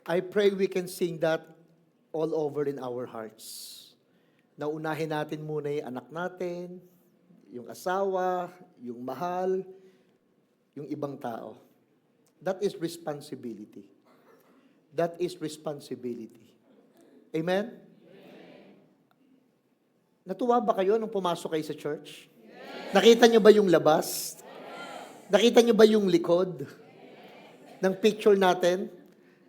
I pray we can sing that all over in our hearts. Naunahin natin muna yung anak natin, yung asawa, yung mahal, yung ibang tao. That is responsibility. That is responsibility. Amen? Natuwa ba kayo nung pumasok kayo sa church? Yes. Nakita nyo ba yung labas? Yes. Nakita nyo ba yung likod ng picture natin?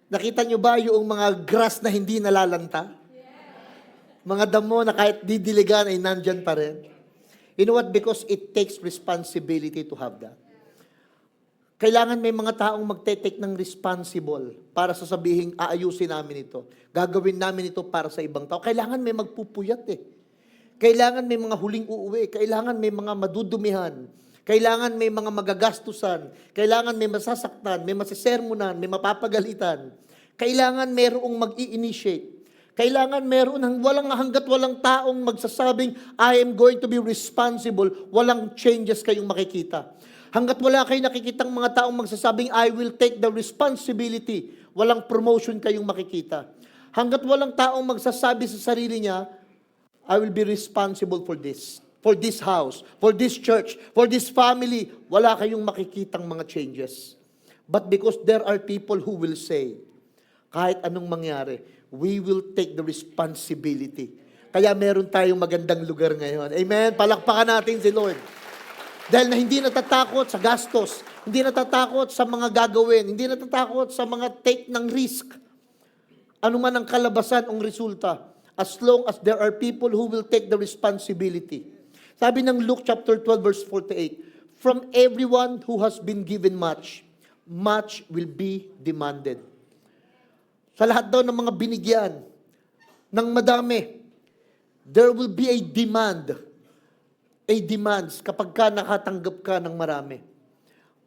Nakita nyo ba yung mga grass na hindi nalalanta? Yes. Mga damo na kahit didiligan ay nandyan pa rin? You know what? Because it takes responsibility to have that. Kailangan may mga taong magte-take ng responsible para sasabihin, aayusin namin ito. Gagawin namin ito para sa ibang tao. Kailangan may magpupuyat eh. Kailangan may mga huling uuwi. Kailangan may mga madudumihan. Kailangan may mga magagastusan. Kailangan may masasaktan, may masisermonan, may mapapagalitan. Kailangan mayroong mag-i-initiate. Kailangan meron walang hanggat walang taong magsasabing, I am going to be responsible, walang changes kayong makikita. Hanggat wala kayong nakikitang mga taong magsasabing, I will take the responsibility, walang promotion kayong makikita. Hanggat walang taong magsasabi sa sarili niya, I will be responsible for this house, for this church, for this family, wala kayong makikitang mga changes. But because there are people who will say, kahit anong mangyari, we will take the responsibility. Kaya meron tayong magandang lugar ngayon. Amen? Palakpakan natin si Lord. Dahil na hindi natatakot sa gastos, hindi natatakot sa mga gagawin, hindi natatakot sa mga take ng risk. Ano man ang kalabasan o resulta, as long as there are people who will take the responsibility. Sabi ng Luke chapter 12 verse 48, from everyone who has been given much, much will be demanded. Sa lahat daw ng mga binigyan ng madami, there will be a demands kapag ka nakatanggap ka ng marami.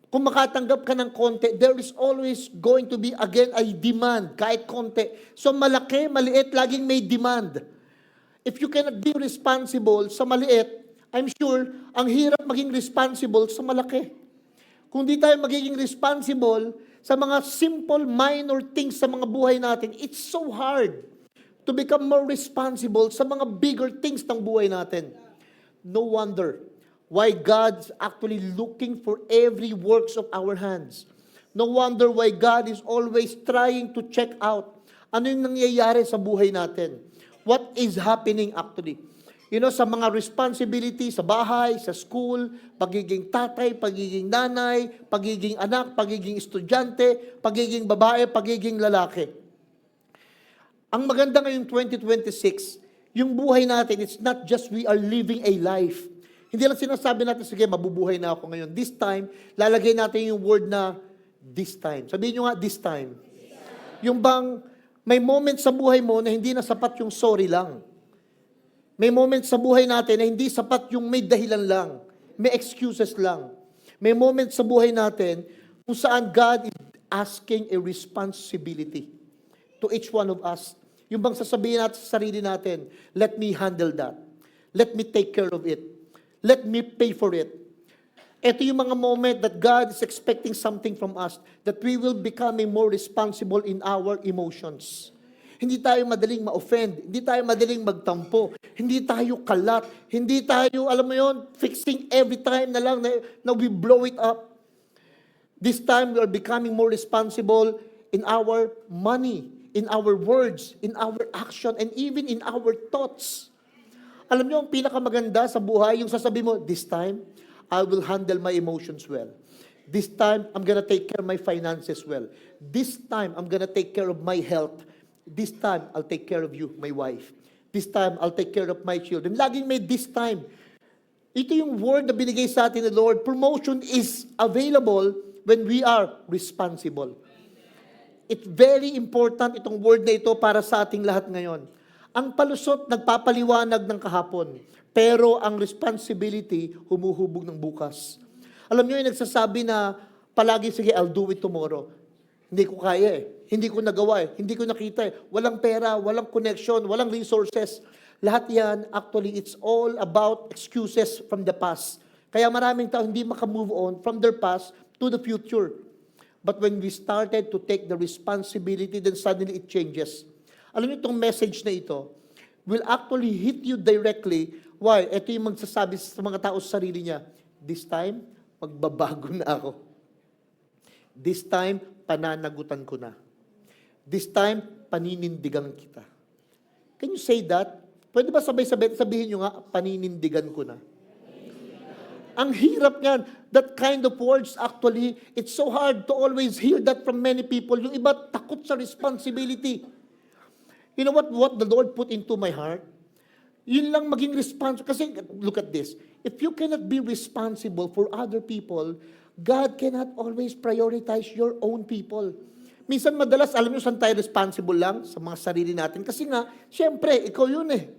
Kung makatanggap ka ng konti, there is always going to be again a demand, kahit konti. So malaki, maliit, laging may demand. If you cannot be responsible sa maliit, I'm sure, ang hirap maging responsible sa malaki. Kung di tayo magiging responsible sa mga simple, minor things sa mga buhay natin, it's so hard to become more responsible sa mga bigger things ng buhay natin. No wonder why God's actually looking for every works of our hands. No wonder why God is always trying to check out ano yung nangyayari sa buhay natin. What is happening actually? You know, sa mga responsibility sa bahay, sa school, pagiging tatay, pagiging nanay, pagiging anak, pagiging estudyante, pagiging babae, pagiging lalaki. Ang maganda ngayong 2026, yung buhay natin, it's not just we are living a life. Hindi lang sinasabi natin, sige, mabubuhay na ako ngayon. This time, lalagay natin yung word na this time. Sabihin nyo nga, this time. Yung bang may moment sa buhay mo na hindi na sapat yung sorry lang. May moment sa buhay natin na hindi sapat yung may dahilan lang. May excuses lang. May moment sa buhay natin kung saan God is asking a responsibility to each one of us. Yung bang sasabihin natin sa sarili natin, let me handle that. Let me take care of it. Let me pay for it. Ito yung mga moment that God is expecting something from us, that we will become more responsible in our emotions. Hindi tayo madaling ma-offend, hindi tayo madaling magtampo, hindi tayo kalat, hindi tayo, alam mo yon, fixing every time na lang na we blow it up. This time we are becoming more responsible in our money, in our words, in our action, and even in our thoughts. Alam niyo, ang pinakamaganda sa buhay, yung sasabihin mo, this time, I will handle my emotions well. This time, I'm gonna take care of my finances well. This time, I'm gonna take care of my health. This time, I'll take care of you, my wife. This time, I'll take care of my children. Laging may this time. Ito yung word na binigay sa atin ni Lord. Promotion is available when we are responsible. It's very important itong word na ito para sa ating lahat ngayon. Ang palusot nagpapaliwanag ng kahapon, pero ang responsibility humuhubog ng bukas. Alam niyo yung nagsasabi na palagi, sige, I'll do it tomorrow. Hindi ko kaya eh. Hindi ko nagawa eh. Hindi ko nakita eh. Walang pera, walang connection, walang resources. Lahat yan, actually, it's all about excuses from the past. Kaya maraming tao hindi makamove on from their past to the future. But when we started to take the responsibility, then suddenly it changes. Alam niyo itong message na ito will actually hit you directly. Why? Ito yung magsasabi sa mga tao sa sarili niya, this time, magbabago na ako. This time, pananagutan ko na. This time, paninindigan kita. Can you say that? Pwede ba sabay-sabay sabihin nyo nga, paninindigan ko na? Ang hirap niyan. That kind of words actually, it's so hard to always hear that from many people. Yung iba takot sa responsibility. You know what the Lord put into my heart? Yun lang maging responsible. Kasi look at this. If you cannot be responsible for other people, God cannot always prioritize your own people. Minsan madalas, alam nyo saan tayo responsible lang? Sa mga sarili natin. Kasi nga, syempre, ikaw yun eh.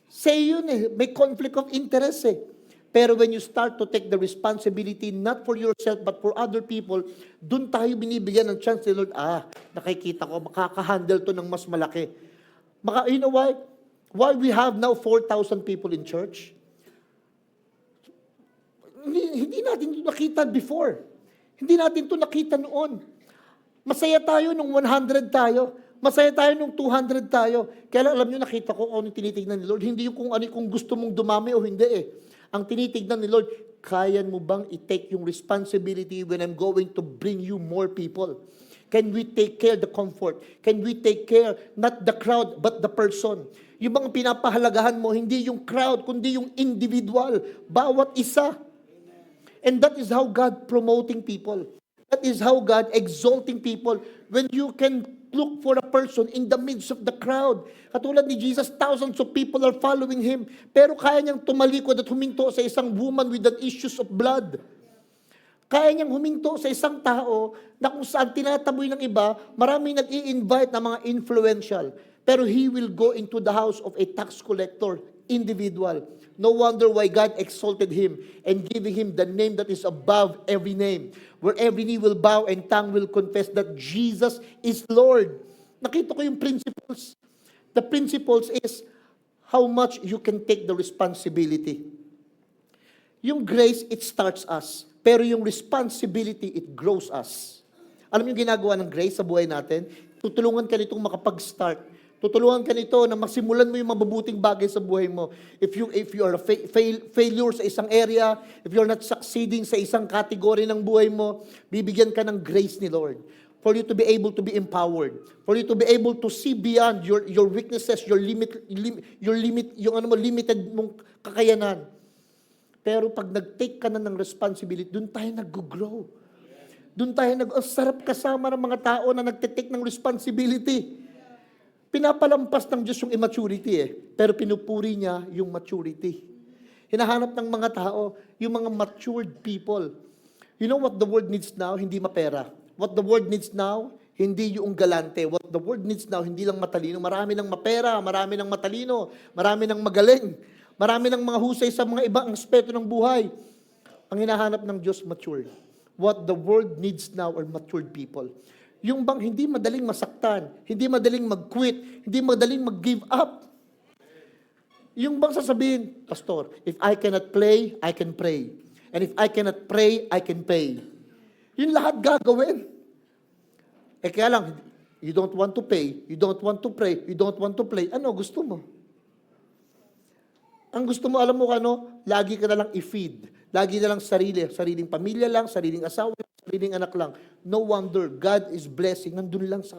Say yun eh. May conflict of interest eh. Pero when you start to take the responsibility not for yourself but for other people, dun tayo binibigyan ng chance ni Lord, nakikita ko, makaka-handle to ng mas malaki. You know why? Why we have now 4,000 people in church? Hindi natin ito nakita before. Hindi natin ito nakita noon. Masaya tayo nung 100 tayo. Masaya tayo nung 200 tayo. Kaya alam nyo, nakita ko kung ano tinitignan ni Lord. Hindi yung kung gusto mong dumami o hindi eh. Ang tinitignan ni Lord, kaya mo bang i-take yung responsibility when I'm going to bring you more people? Can we take care the comfort? Can we take care not the crowd but the person? Yung mga pinapahalagahan mo, hindi yung crowd, kundi yung individual. Bawat isa. And that is how God promoting people. That is how God exalting people. When you can look for a person in the midst of the crowd. Katulad ni Jesus, thousands of people are following Him. Pero kaya niyang tumalikod at huminto sa isang woman with an issues of blood. Kaya niyang huminto sa isang tao na kung saan tinataboy ng iba, maraming nag-i-invite na mga influential. Pero he will go into the house of a tax collector, individual. No wonder why God exalted him and giving him the name that is above every name. Where every knee will bow and tongue will confess that Jesus is Lord. Nakita ko yung principles. The principles is how much you can take the responsibility. Yung grace, it starts us. Pero yung responsibility, it grows us. Alam yung ginagawa ng grace sa buhay natin? Tutulungan ka nitong makapag-start. Tutulungan ka nito na masimulan mo yung mabubuting bagay sa buhay mo. If you are a failure sa isang area, if you're not succeeding sa isang category ng buhay mo, bibigyan ka ng grace ni Lord. For you to be able to be empowered. For you to be able to see beyond your weaknesses, your limited mong kakayanan. Pero pag nag-take ka na ng responsibility, doon tayo nag-grow. Doon tayo sarap kasama ng mga tao na nag-take ng responsibility. Pinapalampas ng Diyos yung immaturity pero pinupuri niya yung maturity. Hinahanap ng mga tao, yung mga matured people. You know what the world needs now? Hindi mapera. What the world needs now? Hindi yung galante. What the world needs now? Hindi lang matalino. Marami ng mapera, marami ng matalino, marami ng magaling, marami ng mga husay sa mga ibang aspeto ng buhay. Ang hinahanap ng Diyos, matured. What the world needs now are matured people. Yung bang hindi madaling masaktan, hindi madaling mag-quit, hindi madaling mag-give up. Yung bang sasabihin, Pastor, if I cannot play, I can pray. And if I cannot pray, I can pay. Yun lahat gagawin. Kaya lang, you don't want to pay, you don't want to pray, you don't want to play. Ano gusto mo? Ang gusto mo, alam mo ano, lagi ka na lang i-feed. Lagi na lang sariling pamilya lang, sariling asawa, sariling anak lang. No wonder, God is blessing. Nandun lang sa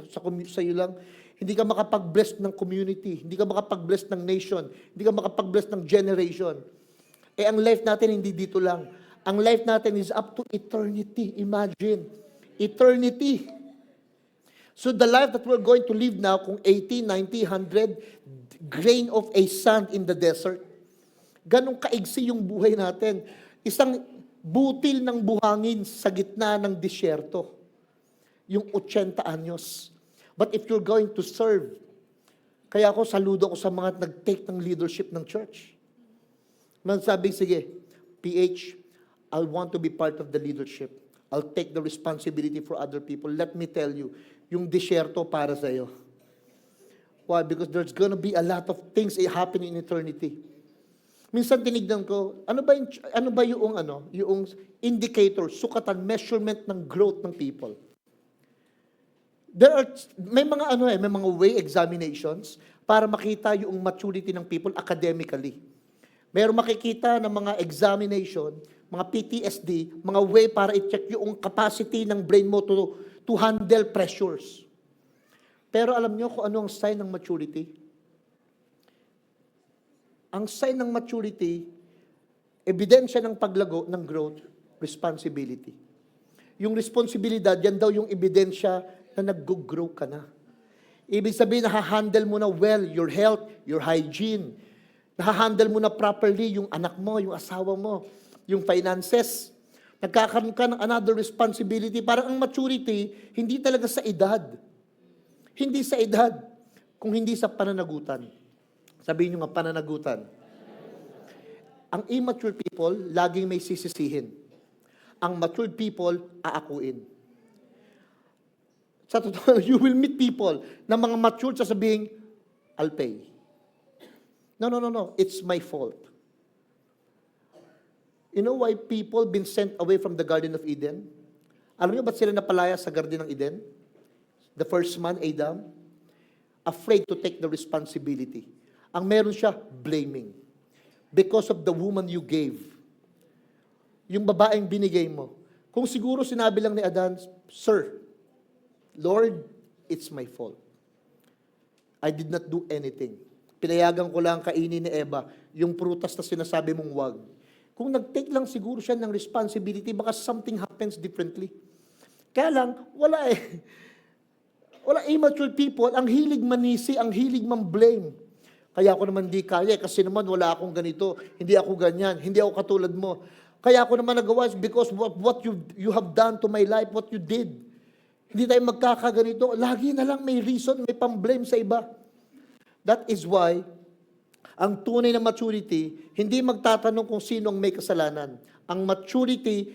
iyo lang. Hindi ka makapag-bless ng community. Hindi ka makapag-bless ng nation. Hindi ka makapag-bless ng generation. Ang life natin hindi dito lang. Ang life natin is up to eternity. Imagine. Eternity. So the life that we're going to live now, kung 80, 90, 100, grain of a sand in the desert. Ganong kaigsi yung buhay natin. Isang butil ng buhangin sa gitna ng disyerto. Yung 80 anyos. But if you're going to serve, kaya ako saludo ko sa mga nag-take ng leadership ng church. Sabi, sige, PH, I want to be part of the leadership. I'll take the responsibility for other people. Let me tell you, yung disyerto para sa'yo. Why? Because there's gonna be a lot of things happening in eternity. Minsan tinignan ko, yung indicator, sukatan, measurement ng growth ng people. May mga way examinations para makita yung maturity ng people academically. Meron makikita ng mga examination, mga PTSD, mga way para i-check yung capacity ng brain mo to handle pressures. Pero alam nyo kung ano ang sign ng maturity? Ang sign ng maturity, ebidensya ng paglago ng growth, responsibility. Yung responsibilidad, yan daw yung ebidensya na nag-grow ka na. Ibig sabihin, nahahandle mo na well your health, your hygiene. Nahahandle mo na properly yung anak mo, yung asawa mo, yung finances. Nagkakaroon ka ng another responsibility. Parang ang maturity, hindi talaga sa edad. Hindi sa edad, kung hindi sa pananagutan. Sabihin nyo nga, pananagutan. Ang immature people, laging may sisisihin. Ang matured people, aakuin. Sa totoo, you will meet people na mga matured sasabihin, I'll pay. No. It's my fault. You know why people been sent away from the Garden of Eden? Alam niyo ba't sila napalaya sa Garden ng Eden? The first man, Adam, afraid to take the responsibility. Ang meron siya, blaming. Because of the woman you gave. Yung babaeng binigay mo. Kung siguro sinabi lang ni Adan, Sir, Lord, it's my fault. I did not do anything. Pinayagan ko lang kainin ni Eva, yung prutas na sinasabi mong wag. Kung nag-take lang siguro siya ng responsibility, baka something happens differently. Kaya lang, wala eh. Wala immature people, ang hilig manisi, ang hilig man-blame. Kaya ako naman di kaya, kasi naman wala akong ganito, hindi ako ganyan, hindi ako katulad mo. Kaya ako naman nagawa because what you have done to my life, what you did. Hindi tayo magkakaganito. Lagi na lang may reason, may pang-blame sa iba. That is why, ang tunay na maturity, hindi magtatanong kung sino ang may kasalanan. Ang maturity,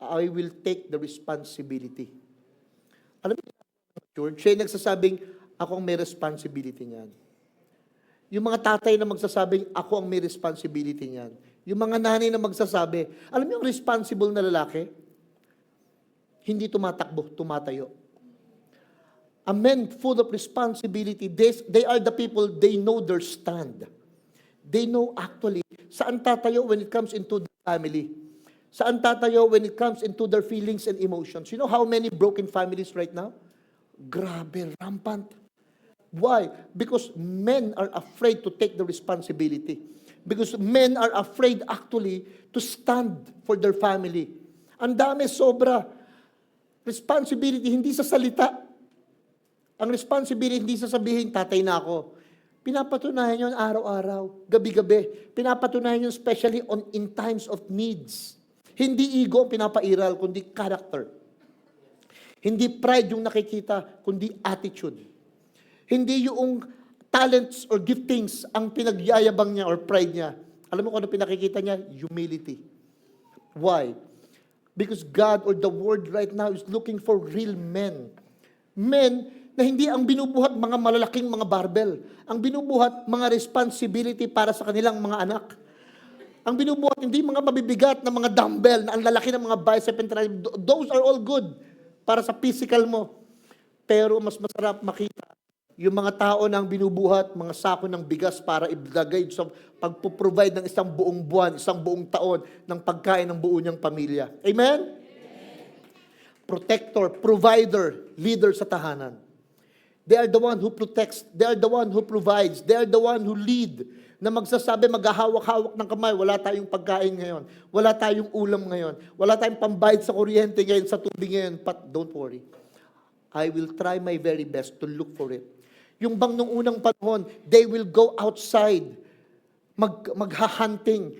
I will take the responsibility. Alam mo, mature, siya yung nagsasabing, ako ang may responsibility niyan. Yung mga tatay na magsasabing, ako ang may responsibility niyan. Yung mga nanay na magsasabi, alam mo yung responsible na lalaki? Hindi tumatakbo, tumatayo. A men full of responsibility, they are the people, they know their stand. They know actually, saan tatayo when it comes into the family? Saan tatayo when it comes into their feelings and emotions? You know how many broken families right now? Grabe, rampant. Why? Because men are afraid to take the responsibility. Because men are afraid actually to stand for their family. Ang dami, sobra. Responsibility, hindi sa salita. Ang responsibility, hindi sa sabihin, tatay na ako. Pinapatunayan yun araw-araw, gabi-gabi. Pinapatunayan yun especially in times of needs. Hindi ego ang pinapairal, kundi character. Hindi pride yung nakikita, kundi attitude. Hindi yung talents or giftings ang pinagyayabang niya or pride niya. Alam mo kung ano pinakikita niya? Humility. Why? Because God or the world right now is looking for real men. Men na hindi ang binubuhat mga malalaking mga barbell. Ang binubuhat mga responsibility para sa kanilang mga anak. Ang binubuhat hindi mga mabibigat na mga dumbbell na ang lalaki ng mga bicep and tricep. Those are all good para sa physical mo. Pero mas masarap makita yung mga tao na ang binubuhat, mga sako ng bigas para ilagay sa pagpo-provide ng isang buong buwan, isang buong taon ng pagkain ng buo niyang pamilya. Amen? Protector, provider, leader sa tahanan. They are the one who protects. They are the one who provides. They are the one who lead. Na magsasabi, maghahawak-hawak ng kamay, wala tayong pagkain ngayon. Wala tayong ulam ngayon. Wala tayong pambayad sa kuryente ngayon, sa tubig ngayon. But don't worry. I will try my very best to look for it. Yung bang nung unang panahon, they will go outside, maghahunting.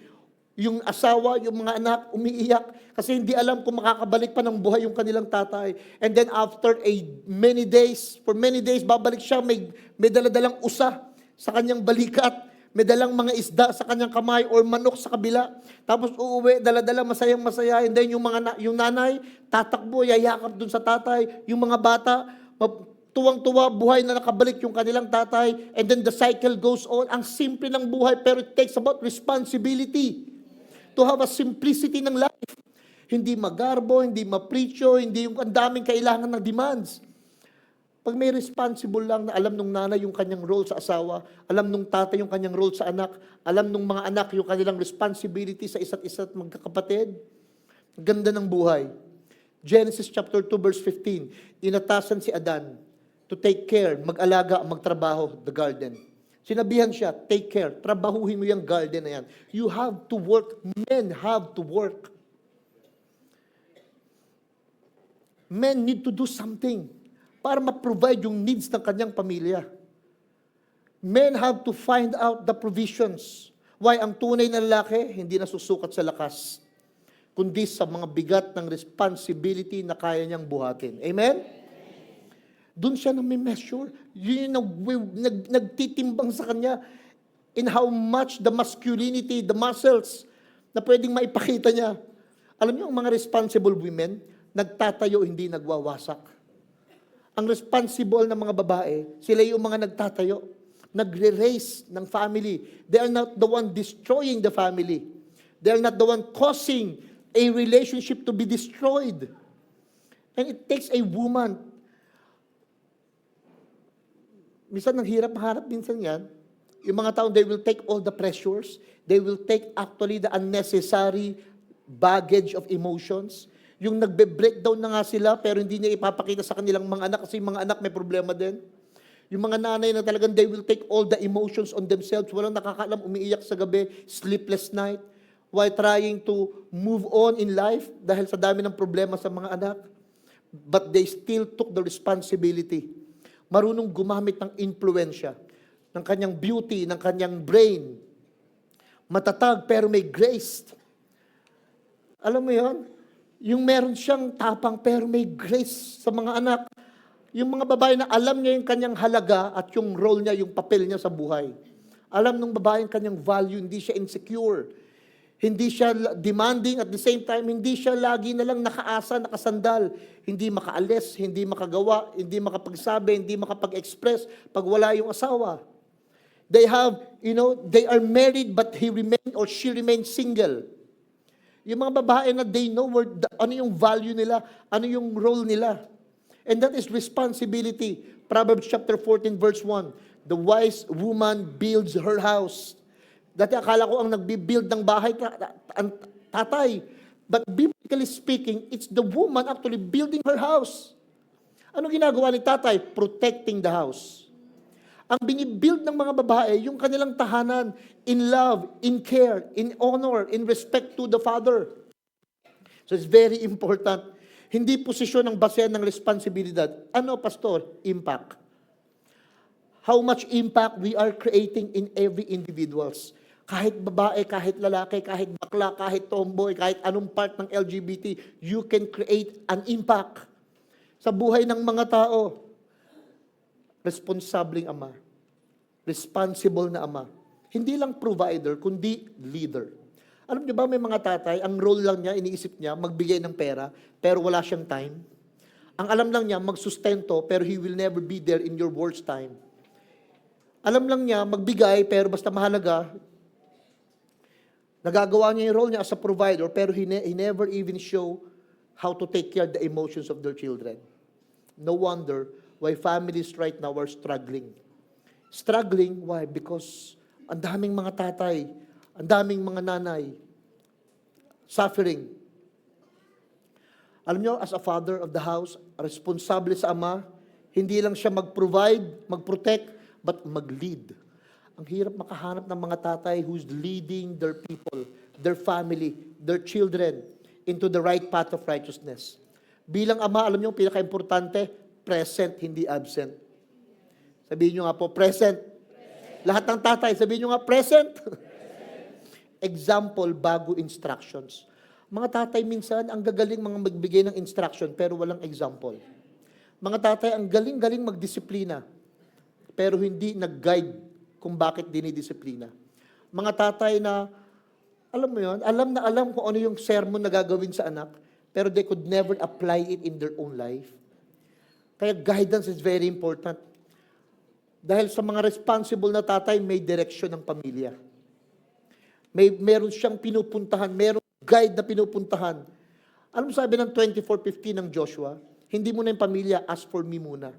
Yung asawa, yung mga anak, umiiyak kasi hindi alam kung makakabalik pa ng buhay yung kanilang tatay. And then after for many days, babalik siya, may daladalang usa sa kanyang balikat, may dalang mga isda sa kanyang kamay or manok sa kabila. Tapos uuwi, daladala, masayang-masaya. And then yung nanay, tatakbo, yayakap dun sa tatay. Yung mga bata, Tuwang-tuwa, buhay na nakabalik yung kanilang tatay, and then the cycle goes on. Ang simple ng buhay, pero it takes about responsibility to have a simplicity ng life. Hindi magarbo, hindi mapricho, hindi yung ang daming kailangan ng demands. Pag may responsible lang na alam nung nanay yung kanyang role sa asawa, alam nung tatay yung kanyang role sa anak, alam nung mga anak yung kanilang responsibility sa isa't isa at magkakapatid, ganda ng buhay. Genesis chapter 2 verse 15, inatasan si Adan to take care, mag-alaga, magtrabaho, the garden. Sinabihan siya, take care, trabahuhin mo yung garden na yan. You have to work, men have to work. Men need to do something para ma-provide yung needs ng kanyang pamilya. Men have to find out the provisions. Why? Ang tunay na lalaki, hindi nasusukat sa lakas, kundi sa mga bigat ng responsibility na kaya niyang buhatin. Amen? Doon siya na may measure. Yun yung nagtitimbang sa kanya in how much the masculinity, the muscles, na pwedeng maipakita niya. Alam niyo, ang mga responsible women, nagtatayo, hindi nagwawasak. Ang responsible na mga babae, sila yung mga nagtatayo, nagre-raise ng family. They are not the one destroying the family. They are not the one causing a relationship to be destroyed. And it takes a woman. Minsan, ang hirap minsan yan. Yung mga tao, they will take all the pressures. They will take actually the unnecessary baggage of emotions. Yung nagbe-breakdown na nga sila, pero hindi niya ipapakita sa kanilang mga anak kasi yung mga anak may problema din. Yung mga nanay na talagang they will take all the emotions on themselves. Walang nakakaalam, umiiyak sa gabi, sleepless night, while trying to move on in life dahil sa dami ng problema sa mga anak. But they still took the responsibility. Marunong gumamit ng influensya, ng kanyang beauty, ng kanyang brain. Matatag pero may grace. Alam mo yon? Yung meron siyang tapang pero may grace sa mga anak. Yung mga babae na alam niya yung kanyang halaga at yung role niya, yung papel niya sa buhay. Alam ng babae yung kanyang value, hindi siya insecure. Hindi siya demanding, at the same time, hindi siya lagi na lang nakaasa, nakasandal. Hindi makaalis, hindi makagawa, hindi makapagsabi, hindi makapag-express pag wala yung asawa. They have, they are married but he remained or she remains single. Yung mga babae na they know ano yung value nila, ano yung role nila. And that is responsibility. Proverbs chapter 14 verse 1, the wise woman builds her house. Dati akala ko ang nagbi-build ng bahay ang tatay. But biblically speaking, it's the woman actually building her house. Ano ginagawa ni tatay? Protecting the house. Ang binibuild ng mga babae, yung kanilang tahanan, in love, in care, in honor, in respect to the father. So it's very important. Hindi posisyon ang basehan ng responsibilidad. Ano, pastor? Impact. How much impact we are creating in every individuals. Kahit babae, kahit lalaki, kahit bakla, kahit tomboy, kahit anong part ng LGBT, you can create an impact sa buhay ng mga tao. Responsibleng ama. Responsible na ama. Hindi lang provider, kundi leader. Alam niyo ba, may mga tatay, ang role lang niya, iniisip niya, magbigay ng pera, pero wala siyang time. Ang alam lang niya, magsustento, pero he will never be there in your worst time. Alam lang niya, magbigay, pero basta mahalaga, nagagawa niya yung role niya as a provider, pero he never even show how to take care of the emotions of their children. No wonder why families right now are struggling. Struggling, why? Because ang daming mga tatay, ang daming mga nanay, suffering. Alam niyo, as a father of the house, responsable sa ama, hindi lang siya mag-provide, mag-protect, but mag-lead. Ang hirap makahanap ng mga tatay who's leading their people, their family, their children into the right path of righteousness. Bilang ama, alam niyo, ang pinaka-importante, present, hindi absent. Sabihin niyo nga po, present. Lahat ng tatay, sabihin niyo nga, present. Example, bago instructions. Mga tatay minsan, ang gagaling mga magbigay ng instruction, pero walang example. Mga tatay, ang galing-galing magdisiplina, pero hindi nag-guide kung bakit dinidisiplina. Mga tatay na, alam mo yun, alam na alam kung ano yung sermon na gagawin sa anak, pero they could never apply it in their own life. Kaya guidance is very important. Dahil sa mga responsible na tatay, may direksyon ng pamilya. Meron siyang pinupuntahan, meron guide na pinupuntahan. Ano sabi ng 24:15 ng Joshua? Hindi muna yung pamilya, ask for me muna.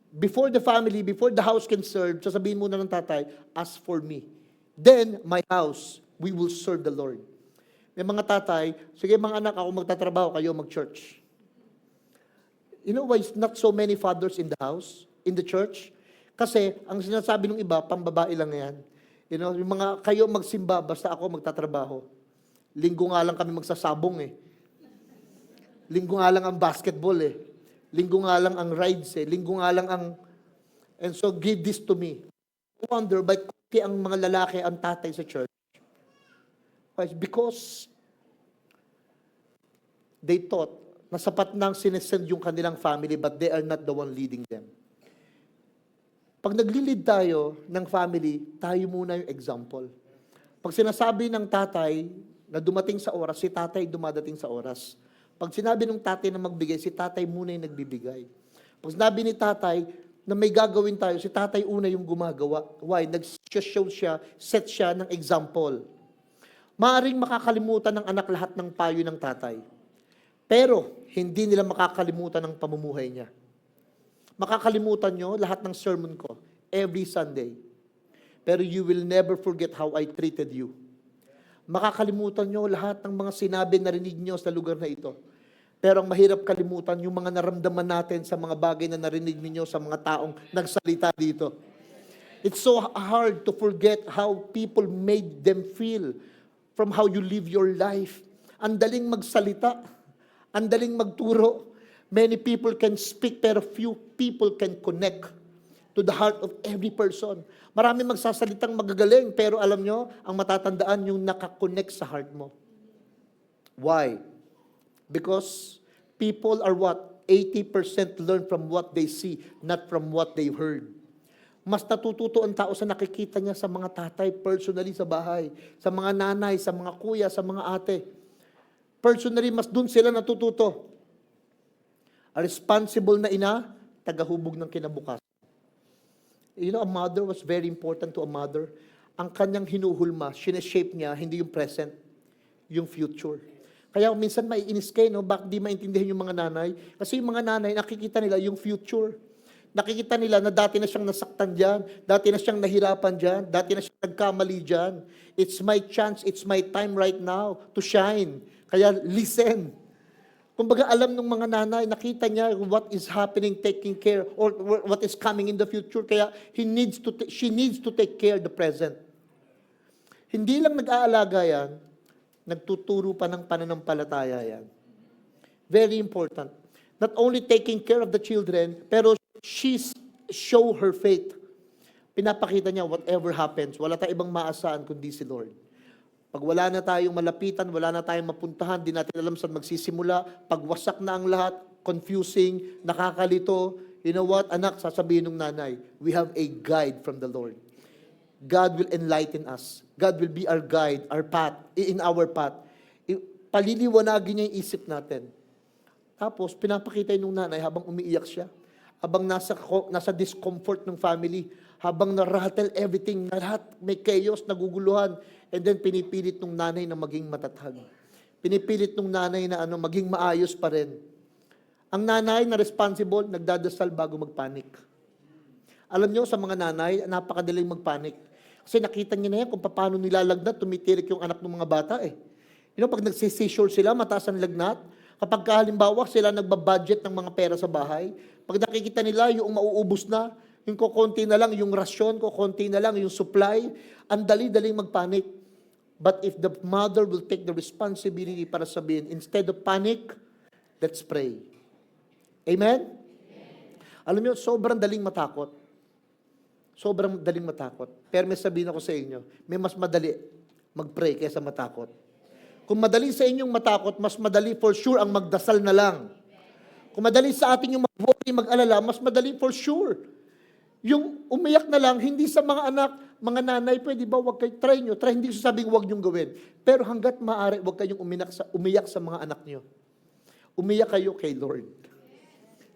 Before the family, before the house can serve, sasabihin muna ng tatay, ask for me. Then, my house, we will serve the Lord. May mga tatay, sige mga anak, ako magtatrabaho, kayo mag-church. You know why not so many fathers in the house, in the church? Kasi, ang sinasabi ng iba, pambabae lang yan. You know, yung mga, kayo magsimba, basta ako magtatrabaho. Linggo nga lang kami magsasabong eh. Linggo nga lang ang basketball eh. Linggo nga lang ang rides eh. Linggo nga lang ang... And so, give this to me. I wonder, ba't kaya ang mga lalaki, ang tatay sa church? Because they thought na sapat nang sinesend yung kanilang family but they are not the one leading them. Pag nagli-lead tayo ng family, tayo muna yung example. Pag sinasabi ng tatay na dumating sa oras, si tatay dumadating sa oras. Pag sinabi ng tatay na magbigay, si tatay muna yung nagbibigay. Pag sinabi ni tatay na may gagawin tayo, si tatay una yung gumagawa. Why? Nag-show siya, set siya ng example. Maaring makakalimutan ng anak lahat ng payo ng tatay. Pero, hindi nila makakalimutan ng pamumuhay niya. Makakalimutan nyo lahat ng sermon ko, every Sunday. Pero you will never forget how I treated you. Makakalimutan nyo lahat ng mga sinabi narinig nyo sa lugar na ito. Pero ang mahirap kalimutan, yung mga naramdaman natin sa mga bagay na narinig ninyo sa mga taong nagsalita dito. It's so hard to forget how people made them feel from how you live your life. Ang daling magsalita, ang daling magturo. Many people can speak, pero few people can connect to the heart of every person. Marami magsasalitang magagaling, pero alam nyo, ang matatandaan yung nakakonect sa heart mo. Why? Because people are what? 80% learn from what they see, not from what they've heard. Mas natututo ang tao sa nakikita niya sa mga tatay, personally sa bahay, sa mga nanay, sa mga kuya, sa mga ate. Personally, mas dun sila natututo. A responsible na ina, tagahubog ng kinabukasan. You know, a mother was very important to a mother. Ang kanyang hinuhulma, sineshape niya, hindi yung present, yung future. Kaya minsan maiinis kayo, no? Bakit di maintindihan yung mga nanay? Kasi yung mga nanay, nakikita nila yung future. Nakikita nila na dati na siyang nasaktan dyan, dati na siyang nahirapan dyan, dati na siyang nagkamali dyan. It's my chance, it's my time right now to shine. Kaya listen. Kumbaga alam ng mga nanay, nakita niya what is happening, taking care, or what is coming in the future. Kaya she needs to take care of the present. Hindi lang nag-aalaga yan, nagtuturo pa ng pananampalataya yan. Very important. Not only taking care of the children, pero show her faith. Pinapakita niya whatever happens, wala tayong ibang maasahan kundi si Lord. Pag wala na tayong malapitan, wala na tayong mapuntahan, di natin alam saan magsisimula, pag wasak na ang lahat, confusing, nakakalito, you know what, anak, sasabihin ng nanay, we have a guide from the Lord. God will enlighten us. God will be our guide, our path, in our path. Paliliwanagin niya yung isip natin. Tapos, pinapakita yung nanay habang umiiyak siya, habang nasa discomfort ng family, habang na-rattle everything, na lahat may chaos, naguguluhan, and then pinipilit ng nanay na maging matatag. Pinipilit ng nanay na maging maayos pa rin. Ang nanay na responsible, nagdadasal bago magpanik. Alam nyo, sa mga nanay, napakadaling magpanik. Kasi nakita niyo na yan kung paano nilalagnat, tumitirik yung anak ng mga bata eh. You know, pag nagsisisure sila, mataas ang lagnat. Kapag halimbawa sila nagbabudget ng mga pera sa bahay, pag nakikita nila yung mauubos na, yung kukunti na lang, yung rasyon, kukunti na lang, yung supply, ang dali-daling magpanik. But if the mother will take the responsibility para sabihin, instead of panic, let's pray. Amen? Alam niyo, sobrang daling matakot. Sobrang daling matakot. Pero may sabihin ako sa inyo, may mas madali mag-pray kaysa matakot. Kung madali sa inyong matakot, mas madali for sure ang magdasal na lang. Kung madali sa atin yung mag-worry, mag-alala, mas madali for sure. Yung umiyak na lang, hindi sa mga anak, mga nanay, pwede ba, wag kayo, try nyo. Try, hindi ko sabing wag nyong gawin. Pero hanggat maaari, wag kayong umiyak sa mga anak nyo. Umiyak kayo kay Lord.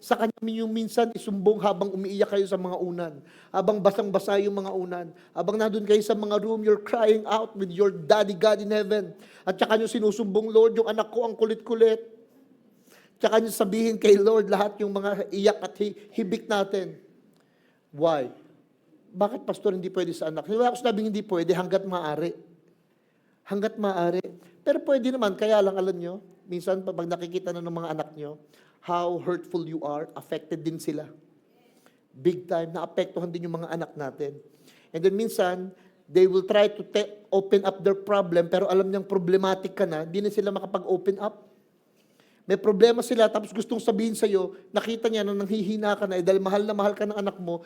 Sa kanya yung minsan isumbong habang umiiyak kayo sa mga unan, habang basang-basa yung mga unan, habang nandun kayo sa mga room, you're crying out with your daddy God in heaven. At saka nyo sinusumbong, Lord, yung anak ko ang kulit-kulit. Tsaka nyo sabihin kay Lord lahat yung mga iyak at hibik natin. Why? Bakit, pastor, hindi pwede sa anak? Wala ako sinabing hindi pwede hanggat maaari. Hanggat maaari. Pero pwede naman, kaya lang alam nyo, minsan pag nakikita na ng mga anak nyo, how hurtful you are, affected din sila. Big time, naapektuhan din yung mga anak natin. And then minsan, they will try to open up their problem, pero alam niyang problematic ka na, hindi na sila makapag-open up. May problema sila, tapos gustong sabihin sa'yo, nakita niya na nanghihina ka na, dahil mahal na mahal ka ng anak mo,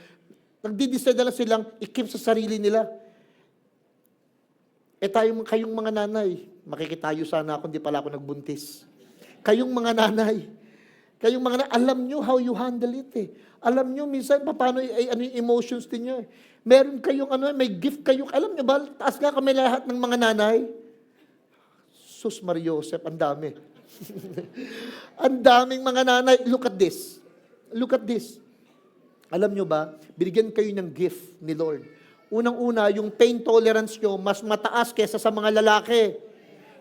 nagdi-decide na silang i-keep sa sarili nila. Kayong mga nanay, makikitayo sana ako, hindi pala ako nagbuntis. Kayong mga nanay, alam nyo how you handle it eh. Alam nyo minsan paano ano yung emotions niyo eh. Meron kayong may gift kayo. Alam nyo ba, taas nga kami lahat ng mga nanay. Sus Mariosep, ang dami. Ang daming mga nanay. Look at this. Look at this. Alam nyo ba, binigyan kayo ng gift ni Lord. Unang-una, yung pain tolerance nyo mas mataas kesa sa mga lalaki.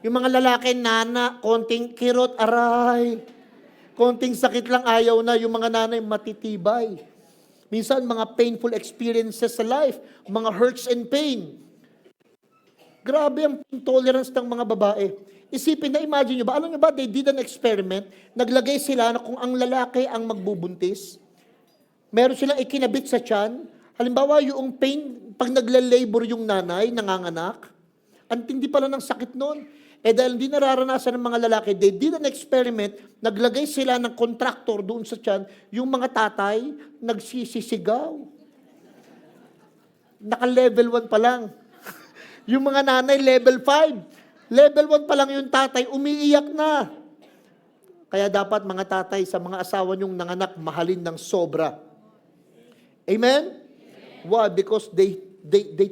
Yung mga lalaki, konting kirot, aray. Konting sakit lang ayaw na, yung mga nanay matitibay. Minsan, mga painful experiences sa life, mga hurts and pain. Grabe ang tolerance ng mga babae. Isipin na, imagine nyo ba, alam nyo ba, they did an experiment, naglagay sila na kung ang lalaki ang magbubuntis, meron silang ikinabit sa tiyan, halimbawa yung pain, pag nagla-labor yung nanay, nanganganak, ang tindi pala ng sakit nun. Dahil hindi nararanasan ng mga lalaki, they did an experiment, naglagay sila ng contractor doon sa tiyan, yung mga tatay, nagsisisigaw. Naka-level 1 pa lang. Yung mga nanay, level 5. Level 1 pa lang yung tatay, umiiyak na. Kaya dapat mga tatay sa mga asawa nyong nanganak, mahalin ng sobra. Amen? Why? Because they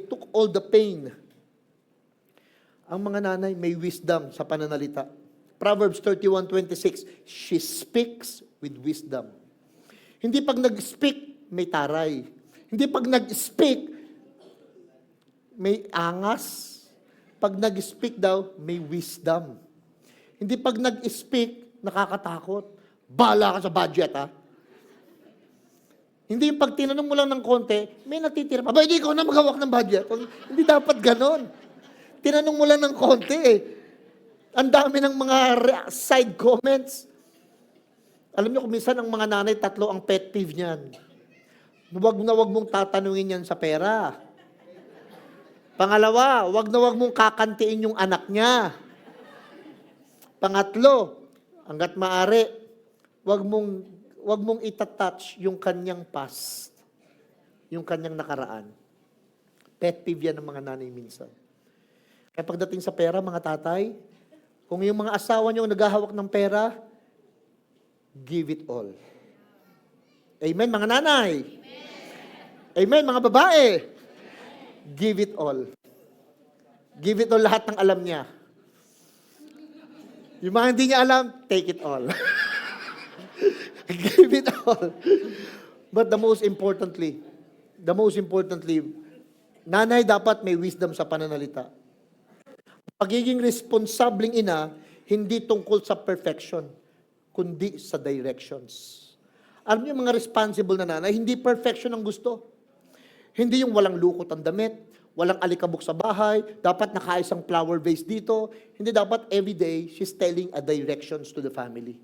took all the pain. Ang mga nanay may wisdom sa pananalita. Proverbs 31:26, she speaks with wisdom. Hindi pag nag-speak, may taray. Hindi pag nag-speak, may angas. Pag nag-speak daw, may wisdom. Hindi pag nag-speak, nakakatakot. Bahala ka sa budget, ha? Hindi pag tinanong mo lang ng konti, may natitira pa. Hindi ikaw na maghawak ng budget. Hindi dapat ganon. Tinanong mo lang ng konti eh. Ang dami ng mga side comments. Alam niyo kung minsan ang mga nanay, 3 ang pet peeve niyan. Huwag na huwag mong tatanungin yan sa pera. Pangalawa, huwag na huwag mong kakantiin yung anak niya. Pangatlo, hanggat maaari, huwag mong itatouch yung kanyang past. Yung kanyang nakaraan. Pet peeve yan ng mga nanay minsan. Kaya pagdating sa pera, mga tatay, kung yung mga asawa nyo naghahawak ng pera, give it all. Amen, mga nanay? Amen, mga babae? Give it all. Give it all lahat ng alam niya. Yung mga hindi niya alam, take it all. Give it all. But the most importantly, nanay dapat may wisdom sa pananalita. Pagiging responsableng ina, hindi tungkol sa perfection, kundi sa directions. Alam niyo mga responsible na nanay, hindi perfection ang gusto. Hindi yung walang lukot ang damit, walang alikabok sa bahay, dapat nakaisang flower vase dito. Hindi dapat everyday she's telling a directions to the family.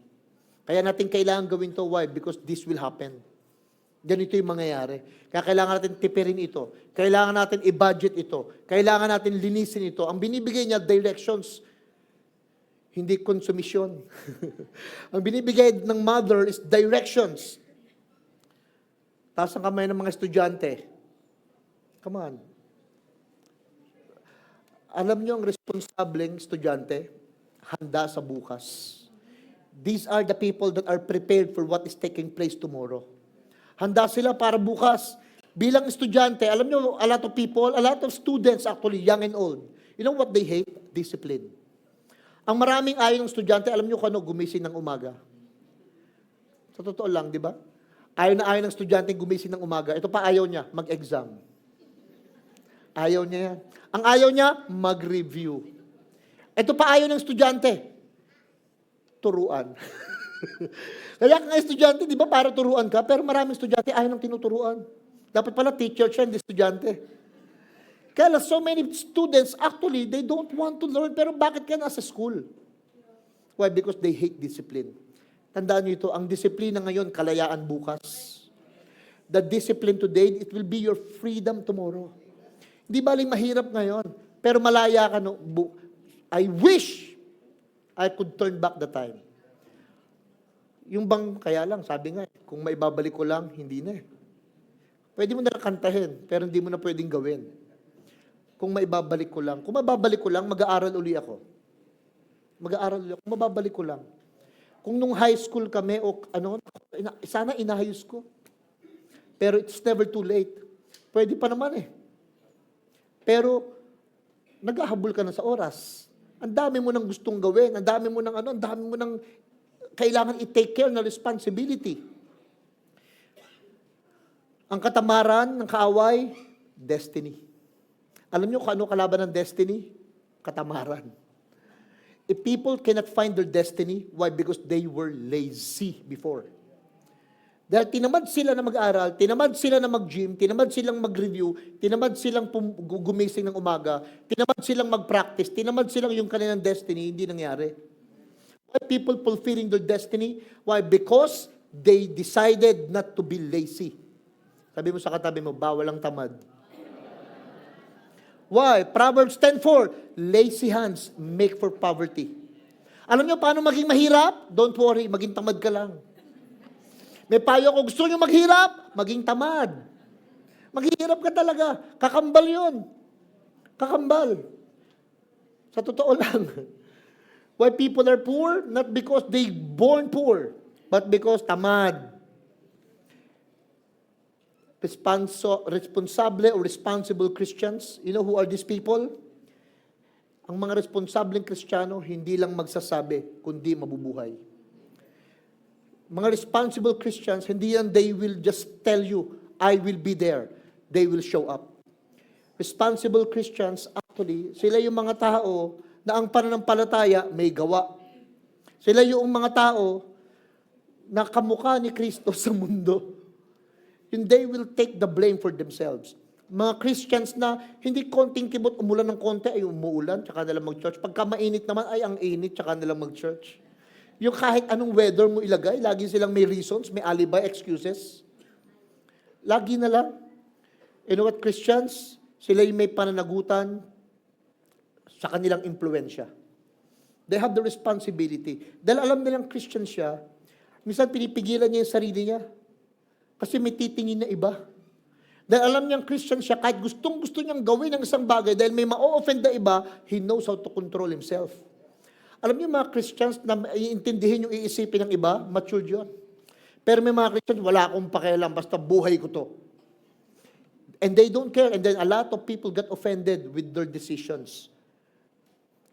Kaya natin kailangan gawin to. Why? Because this will happen. Ganito yung mangyayari. Kaya kailangan natin tipirin ito. Kailangan natin i-budget ito. Kailangan natin linisin ito. Ang binibigay niya, directions. Hindi konsumisyon. Ang binibigay ng mother is directions. Taas ang kamay ng mga estudyante. Come on. Alam niyo ang responsableng estudyante, handa sa bukas. These are the people that are prepared for what is taking place tomorrow. Handa sila para bukas. Bilang estudyante, alam nyo, a lot of people, a lot of students actually, young and old, you know what they hate? Discipline. Ang maraming ayaw ng estudyante, alam nyo kung ano, gumising ng umaga. Sa totoo lang, di ba? Ayaw na ayaw ng estudyante gumising ng umaga. Ito pa ayaw niya, mag-exam. Ayaw niya yan. Ang ayaw niya, mag-review. Ito pa ayaw ng estudyante, turuan. Kaya kang estudyante, di ba, para turuan ka, pero maraming estudyante ayaw ng tinuturuan. Dapat pala teacher siya, hindi estudyante. Kaya so many students, actually, they don't want to learn, pero bakit ka nasa school? Why? Because they hate discipline. Tandaan niyo ito, ang disiplina ngayon, kalayaan bukas. The discipline today, it will be your freedom tomorrow. Hindi baling mahirap ngayon, pero malaya ka. No? I wish I could turn back the time. Yung bang, kaya lang, sabi nga, kung maibabalik ko lang, hindi na eh. Pwede mo na kantahin, pero hindi mo na pwedeng gawin. Kung maibabalik ko lang. Kung mababalik ko lang, mag-aaral uli ako. Mag-aaral uli ako. Kung mababalik ko lang. Kung nung high school kami, o ano, sana inahayos ko. Pero it's never too late. Pwede pa naman eh. Pero, naghahabol ka na sa oras. Ang dami mo nang gustong gawin. Ang dami mo nang ang dami mo nang kailangan i-take care na responsibility. Ang katamaran ng kaaway, destiny. Alam niyo kung ano kalaban ng destiny? Katamaran. If people cannot find their destiny, why? Because they were lazy before. Dahil tinamad sila na mag-aral, tinamad sila na mag-gym, tinamad silang mag-review, tinamad silang gumising ng umaga, tinamad silang mag-practice, tinamad silang yung kanilang destiny, hindi nangyari. Why people fulfilling their destiny? Why? Because they decided not to be lazy. Sabi mo sa katabi mo, bawal ang tamad. Why? Proverbs 10:4, lazy hands make for poverty. Alam niyo paano maging mahirap? Don't worry, maging tamad ka lang. May payo ko, gusto niyo maghirap? Maging tamad. Maghihirap ka talaga. Kakambal yun. Kakambal. Sa totoo lang. Why people are poor? Not because they born poor, but because tamad. Responsable or responsible Christians, you know who are these people? Ang mga responsableng Kristiyano, hindi lang magsasabi, kundi mabubuhay. Mga responsible Christians, hindi yan they will just tell you, I will be there. They will show up. Responsible Christians, actually, sila yung mga tao na ang pananampalataya may gawa. Sila yung mga tao na kamukha ni Kristo sa mundo. And they will take the blame for themselves. Mga Christians na hindi konting kibot, umulan ng konti, ay umuulan, tsaka nalang mag-church. Pagka mainit naman, ay ang init, tsaka nalang mag-church. Yung kahit anong weather mo ilagay, lagi silang may reasons, may alibi, excuses. Lagi na lang. You know what, Christians? Sila yung may pananagutan sa kanilang impluensya. They have the responsibility. Dahil alam nilang Christian siya, minsan pinipigilan niya yung sarili niya. Kasi may titingin na iba. Dahil alam niyang Christian siya, kahit gustong-gusto niyang gawin ng isang bagay, dahil may ma-offend na iba, he knows how to control himself. Alam niyo mga Christians na iintindihin yung iisipin ng iba, matured yun. Pero may mga Christians, wala akong pakialam, basta buhay ko to. And they don't care. And then a lot of people get offended with their decisions.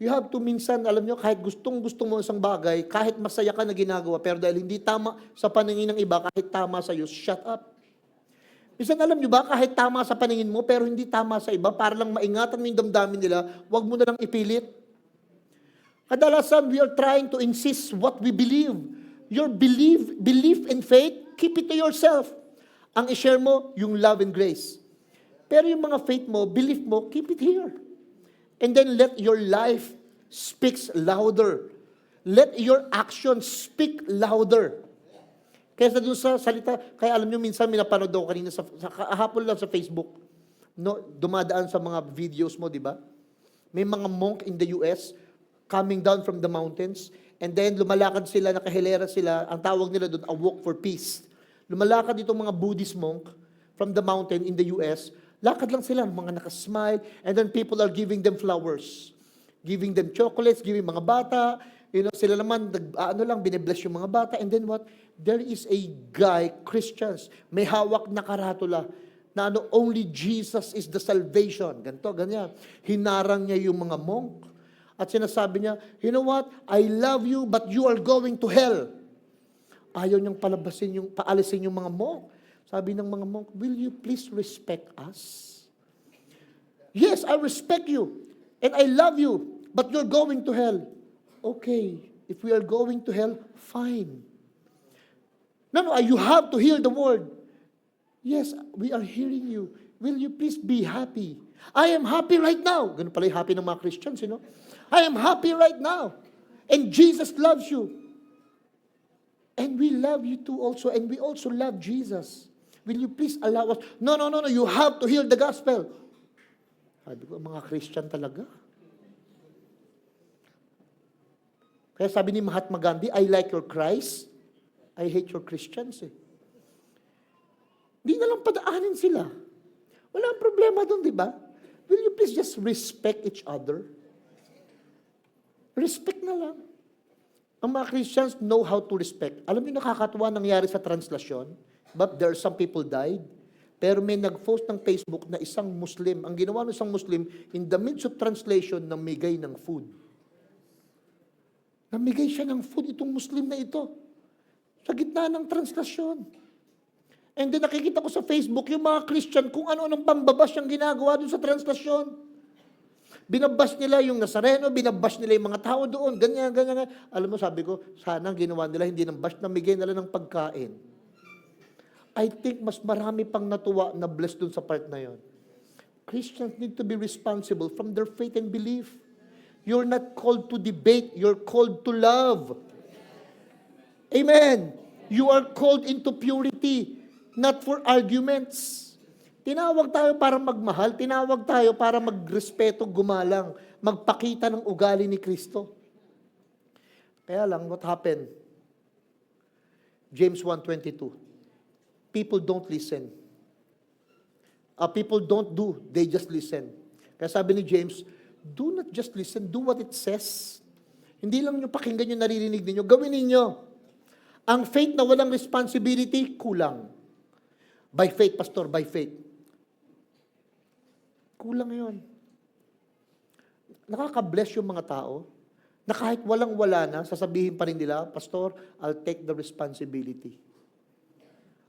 You have to minsan, alam niyo, kahit gustong-gusto mo isang bagay, kahit masaya ka na ginagawa, pero dahil hindi tama sa paningin ng iba, kahit tama sa iyo, shut up. Minsan alam niyo ba, kahit tama sa paningin mo, pero hindi tama sa iba, para lang maingatan mo yung damdamin nila, wag mo na lang ipilit. Kadalasan, we are trying to insist what we believe. Your belief and faith, keep it to yourself. Ang i-share mo, yung love and grace. Pero yung mga faith mo, belief mo, keep it here. And then let your life speaks louder. Let your actions speak louder. Kaya dun sa salita, kaya alam nyo, minsan minapanood ako kanina, kahapon lang sa Facebook, no, dumadaan sa mga videos mo, di ba? May mga monk in the US coming down from the mountains, and then lumalakad sila, nakahilera sila, ang tawag nila doon, a walk for peace. Lumalakad itong mga Buddhist monk from the mountain in the US, lakad lang sila, mga nakasmile, and then people are giving them flowers, giving them chocolates, giving mga bata, you know, sila naman, binibless yung mga bata, and then what? There is a guy, Christians, may hawak na karatula, na only Jesus is the salvation. Ganito, ganyan. Hinarang niya yung mga monk, at sinasabi niya, you know what? I love you, but you are going to hell. Ayaw niyang paalisin yung mga monk. Sabi ng mga monk, will you please respect us? Yes, I respect you. And I love you. But you're going to hell. Okay, if we are going to hell, fine. No, you have to hear the word. Yes, we are hearing you. Will you please be happy? I am happy right now. Ganun pala yung happy ng mga Christians, I am happy right now. And Jesus loves you. And we love you too also. And we also love Jesus. Will you please allow us? No. You have to hear the gospel. Sabi ko, mga Christian talaga. Kaya sabi ni Mahatma Gandhi, I like your Christ, I hate your Christians. Hindi na lang padaanin sila. Walang problema doon, di ba? Will you please just respect each other? Respect na lang. Ang mga Christians know how to respect. Alam niyo, nakakatuwa nangyari sa translasyon, but there are some people died, pero may nag-post ng Facebook na isang Muslim, ang ginawa ng isang Muslim, in the midst of translation, namigay ng food. Namigay siya ng food, itong Muslim na ito, sa gitna ng translasyon. And then nakikita ko sa Facebook, yung mga Christian, kung ano-anong pambabas yung ginagawa doon sa translasyon. Binabas nila yung Nazareno, binabas nila yung mga tao doon, ganyan. Alam mo, sabi ko, sana ginawa nila, hindi nang bash, namigay nila ng pagkain. I think mas marami pang natuwa na blessed doon sa part na yon. Christians need to be responsible from their faith and belief. You're not called to debate, you're called to love. Amen. You are called into purity, not for arguments. Tinawag tayo para magmahal, tinawag tayo para magrespeto, gumalang, magpakita ng ugali ni Kristo. Kaya lang, what happened? James 1:22. People don't listen. People don't do, they just listen. Kaya sabi ni James, do not just listen, do what it says. Hindi lang nyo pakinggan yung naririnig ninyo, gawin ninyo. Ang faith na walang responsibility, kulang. By faith, pastor, by faith. Kulang yun. Nakaka-bless yung mga tao na kahit walang-wala na, sasabihin pa rin nila, pastor, I'll take the responsibility.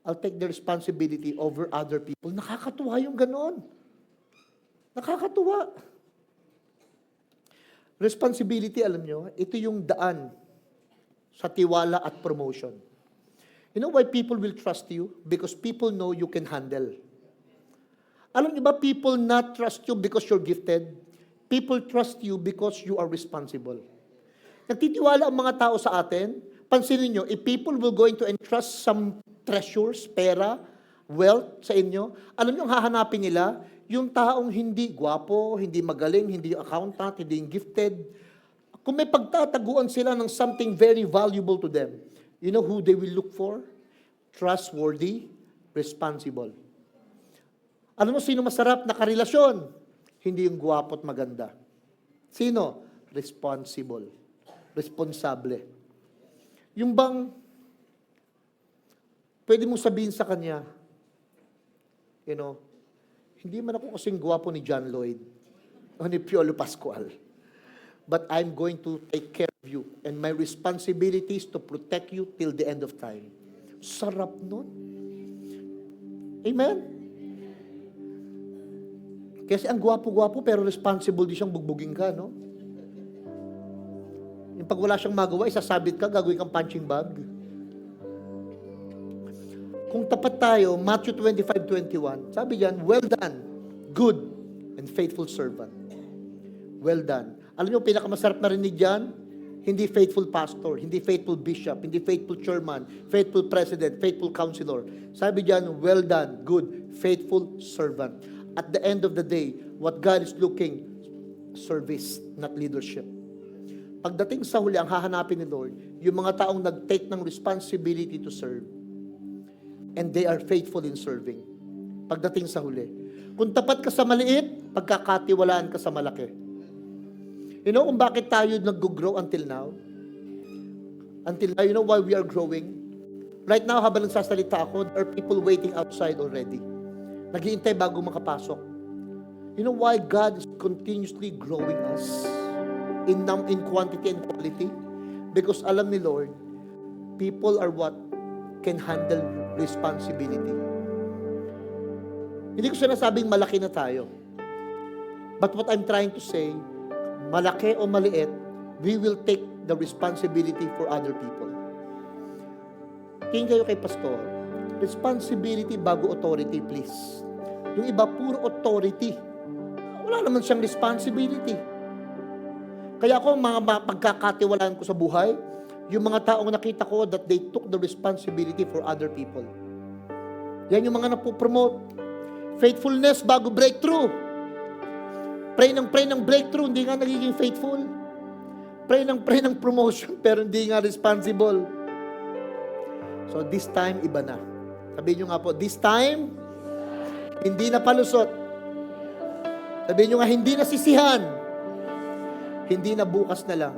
I'll take the responsibility over other people. Nakakatuwa yung ganon. Nakakatuwa. Responsibility, alam nyo, ito yung daan sa tiwala at promotion. You know why people will trust you? Because people know you can handle. Alam niyo ba, people not trust you because you're gifted. People trust you because you are responsible. Nagtitiwala ang mga tao sa atin. Pansinin niyo, if people will going to entrust some treasures, pera, wealth sa inyo, alam niyo ang hahanapin nila, yung taong hindi gwapo, hindi magaling, hindi accountant, hindi gifted. Kung may pagtataguan sila ng something very valuable to them, you know who they will look for? Trustworthy, responsible. Alam mo, sino masarap na karelasyon? Hindi yung gwapo at maganda. Sino? Responsible. Responsable. Yung bang, pwede mong sabihin sa kanya, hindi man ako kasing gwapo ni John Lloyd o ni Piolo Pascual. But I'm going to take care of you. And my responsibility is to protect you till the end of time. Sarap nun. Amen? Kasi ang gwapo-gwapo pero responsible di siyang bugbugin ka, no? Yung pag wala siyang magawa, isasabit ka, gagawin kang punching bag. Kung tapat tayo, Matthew 25:21, sabi diyan, well done, good and faithful servant. Well done. Alam niyo, pinakamasarap na rinig diyan, hindi faithful pastor, hindi faithful bishop, hindi faithful chairman, faithful president, faithful counselor. Sabi diyan, well done, good, faithful servant. At the end of the day, what God is looking, service, not leadership. Pagdating sa huli, ang hahanapin ni Lord, yung mga taong nag-take ng responsibility to serve. And they are faithful in serving. Pagdating sa huli. Kung tapat ka sa maliit, pagkakatiwalaan ka sa malaki. You know kung bakit tayo nag-grow until now? Until now, you know why we are growing? Right now, habang nagsasalita ako, there are people waiting outside already. Naghihintay bago makapasok. You know why God is continuously growing us in quantity and quality? Because alam ni Lord, People are what can handle responsibility. Hindi ko sinasabing malaki na tayo. But what I'm trying to say, malaki o maliit, we will take the responsibility for other people. Tingin kayo kay pastor, responsibility bago authority, please. Yung iba, puro authority. Wala naman siyang responsibility. Kaya ako, mga pagkakatiwalaan ko sa buhay, yung mga taong nakita ko that they took the responsibility for other people. Yan yung mga napopromote. Faithfulness bago breakthrough. Pray ng breakthrough, hindi nga nagiging faithful. Pray ng promotion, pero hindi nga responsible. So this time, iba na. Sabihin nyo nga po, this time, hindi na palusot. Sabihin nyo nga, hindi na sisihan. Hindi na bukas na lang.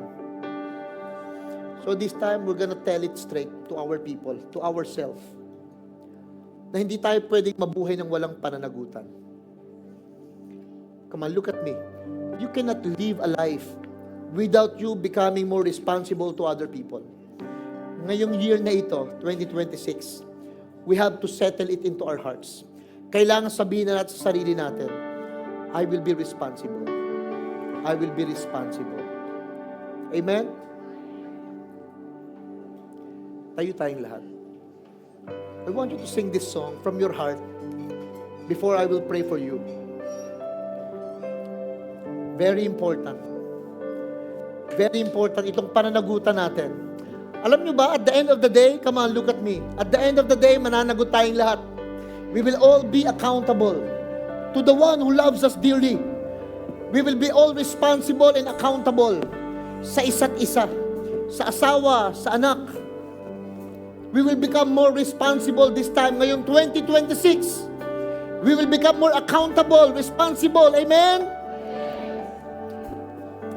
So this time, we're gonna tell it straight to our people, to ourselves, na hindi tayo pwedeng mabuhay ng walang pananagutan. Come on, look at me. You cannot live a life without you becoming more responsible to other people. Ngayong year na ito, 2026, we have to settle it into our hearts. Kailangan sabihin na natin sa sarili natin, I will be responsible. I will be responsible. Amen? Tayo tayong lahat. I want you to sing this song from your heart before I will pray for you. Very important. Very important itong pananagutan natin. Alam nyo ba, at the end of the day, come on, look at me. At the end of the day, mananagot tayong lahat. We will all be accountable to the one who loves us dearly. We will be all responsible and accountable sa isa't isa, sa asawa, sa anak. We will become more responsible this time. Ngayong 2026, we will become more accountable, responsible. Amen?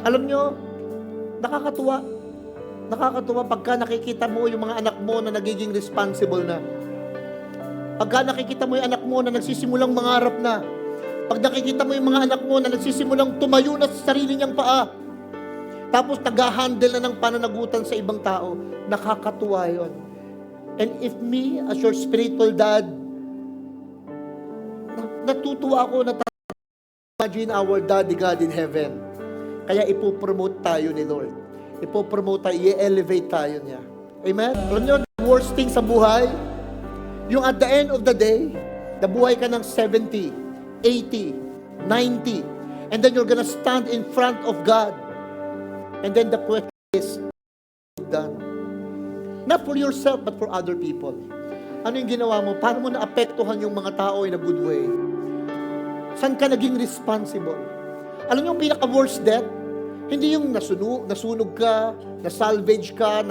Alam nyo, nakakatuwa. Nakakatuwa pagka nakikita mo yung mga anak mo na nagiging responsible na. Pagka nakikita mo yung anak mo na nagsisimulang mangarap na. Pag nakikita mo yung mga anak mo na nagsisimulang tumayo na sa sarili niyang paa. Tapos nag-handle na ng pananagutan sa ibang tao. Nakakatuwa yun. And if me, as your spiritual dad, natutuwa ako na imagine our Daddy God in heaven. Kaya ipopromote tayo ni Lord. Ipopromote tayo, i-elevate tayo niya. Amen? Alam niyo, the worst thing sa buhay, yung at the end of the day, nabuhay ka ng 70, 80, 90, and then you're gonna stand in front of God. And then the question is, done. Not for yourself, but for other people. Ano yung ginawa mo? Paano mo naapektuhan yung mga tao in a good way? Saan ka naging responsible? Alam niyo yung pinaka-worst death? Hindi yung nasunog ka, na-salvage ka,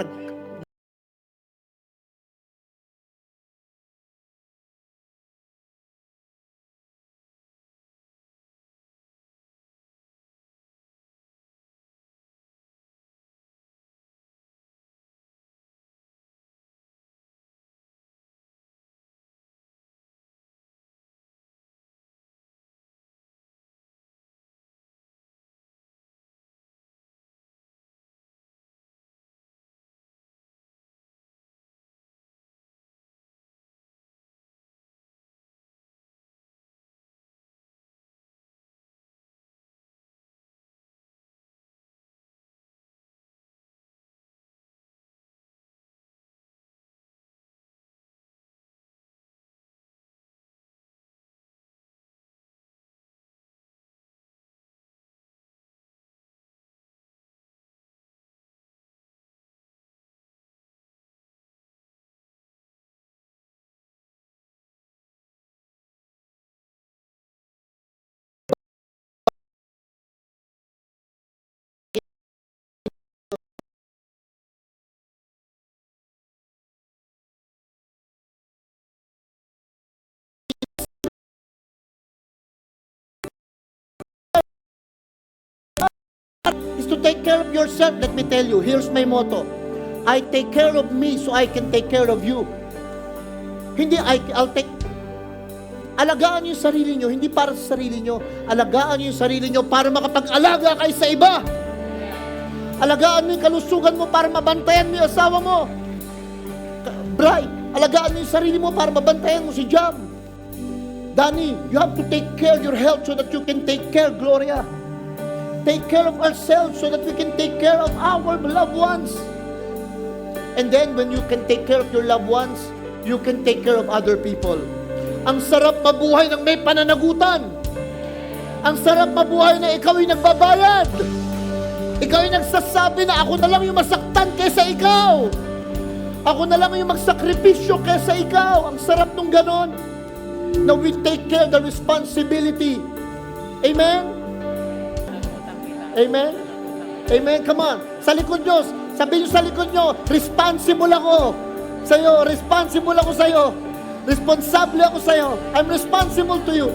is to take care of yourself. Let me tell you, here's my motto. I take care of me so I can take care of you. Hindi, I'll take... Alagaan niyo yung sarili niyo, hindi para sa sarili niyo. Alagaan niyo yung sarili niyo para makapag-alaga kayo sa iba. Alagaan mo yung kalusugan mo para mabantayan mo yung asawa mo. Bright, alagaan mo yung sarili mo para mabantayan mo si Jam. Danny, you have to take care of your health so that you can take care, Gloria. Take care of ourselves so that we can take care of our loved ones. And then, when you can take care of your loved ones, you can take care of other people. Ang sarap mabuhay ng may pananagutan. Ang sarap mabuhay na ikaw ay nagbabayad. Ikaw ay nagsasabi na ako na lang yung masaktan kaysa ikaw. Ako na lang yung magsakripisyo kaysa ikaw. Ang sarap nung ganon. Na we take care of the responsibility. Amen? Amen? Amen? Come on. Sa likod nyo, sabihin nyo sa likod nyo, responsible ako sa'yo. Responsible ako sa'yo. Responsable ako sa'yo. I'm responsible to you.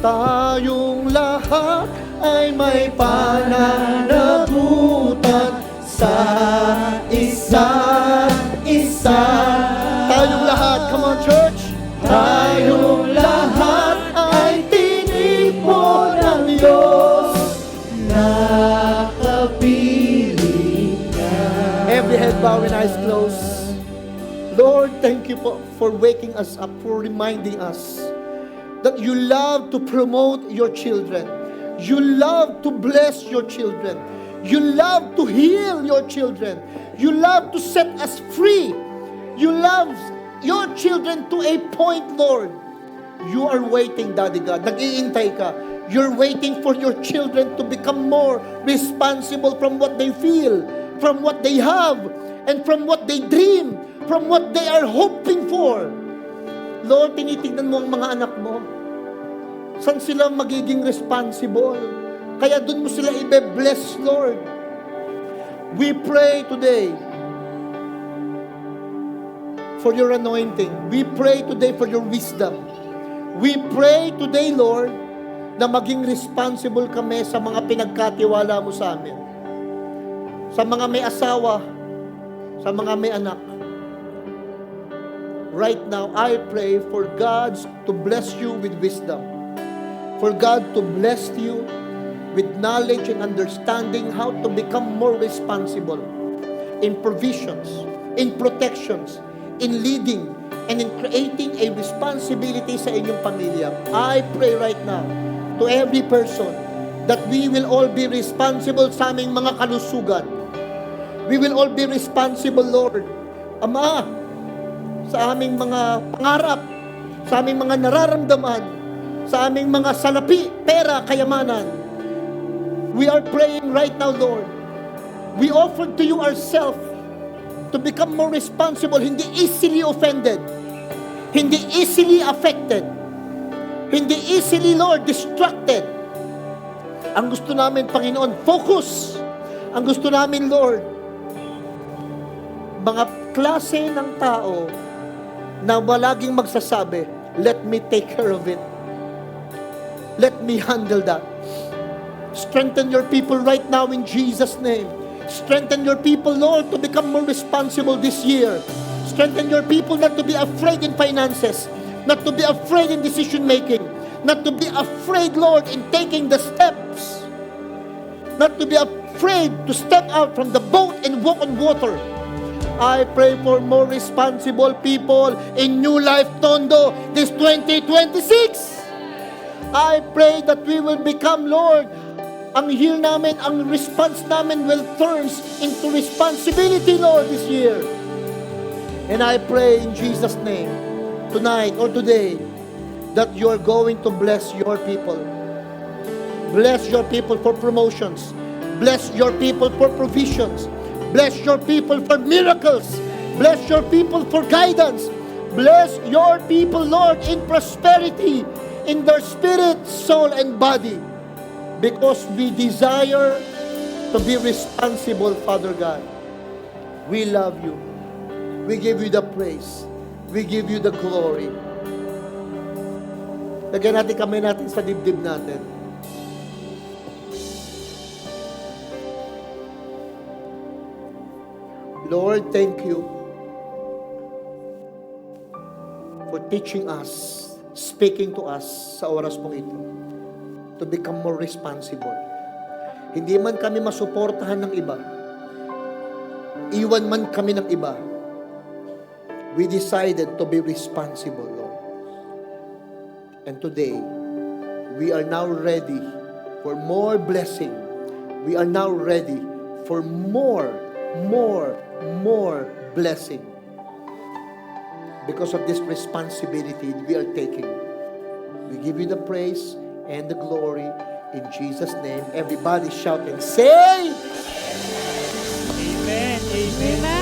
Tayong lahat ay may pananagutan sa isa't isa. Tayong lahat, come on church. Tayong lahat ay tinipon ng Diyos, nakapili na. Every head bowed and eyes closed. Lord, thank you for waking us up, for reminding us that you love to promote your children. You love to bless your children. You love to heal your children. You love to set us free. You love your children to a point, Lord. You are waiting, Daddy God. Nag-iintay ka. You're waiting for your children to become more responsible from what they feel, from what they have, and from what they dream, from what they are hoping for. Lord, tinitignan mo ang mga anak mo. Saan sila magiging responsible? Kaya doon mo sila ibe-bless, Lord. We pray today for your anointing. We pray today for your wisdom. We pray today, Lord, na maging responsible kami sa mga pinagkatiwala mo sa amin. Sa mga may asawa, sa mga may anak. Right now, I pray for God to bless you with wisdom. For God to bless you with knowledge and understanding how to become more responsible in provisions, in protections, in leading, and in creating a responsibility sa inyong pamilya. I pray right now to every person that we will all be responsible sa aming mga kalusugan. We will all be responsible, Lord. Ama, sa aming mga pangarap, sa aming mga nararamdaman, sa aming mga salapi, pera, kayamanan. We are praying right now, Lord. We offer to you ourselves to become more responsible, hindi easily offended, hindi easily affected, hindi easily, Lord, distracted. Ang gusto namin, Panginoon, focus. Ang gusto namin, Lord, mga klase ng tao na malaging magsasabi, let me take care of it. Let me handle that. Strengthen your people right now in Jesus' name. Strengthen your people, Lord, to become more responsible this year. Strengthen your people not to be afraid in finances, not to be afraid in decision making, not to be afraid, Lord, in taking the steps, not to be afraid to step out from the boat and walk on water. I pray for more responsible people in New Life Tondo this 2026. I pray that we will become, Lord, ang heal namin, ang response namin will turn into responsibility, Lord, this year. And I pray in Jesus' name, tonight or today, that you are going to bless your people. Bless your people for promotions. Bless your people for provisions. Bless your people for miracles. Bless your people for guidance. Bless your people, Lord, in prosperity, in their spirit, soul, and body. Because we desire to be responsible, Father God. We love you. We give you the praise. We give you the glory. Lagyan natin kamay natin sa dibdib natin. Lord, thank you for teaching us, speaking to us sa oras mong ito. to become more responsible. Hindi man kami masuportahan ng iba, iwan man kami ng iba, we decided to be responsible, Lord. And today, we are now ready for more blessing. We are now ready for more blessing. Because of this responsibility we are taking. We give you the praise and the glory in Jesus' name. Everybody shout and say, Amen. Amen. Amen.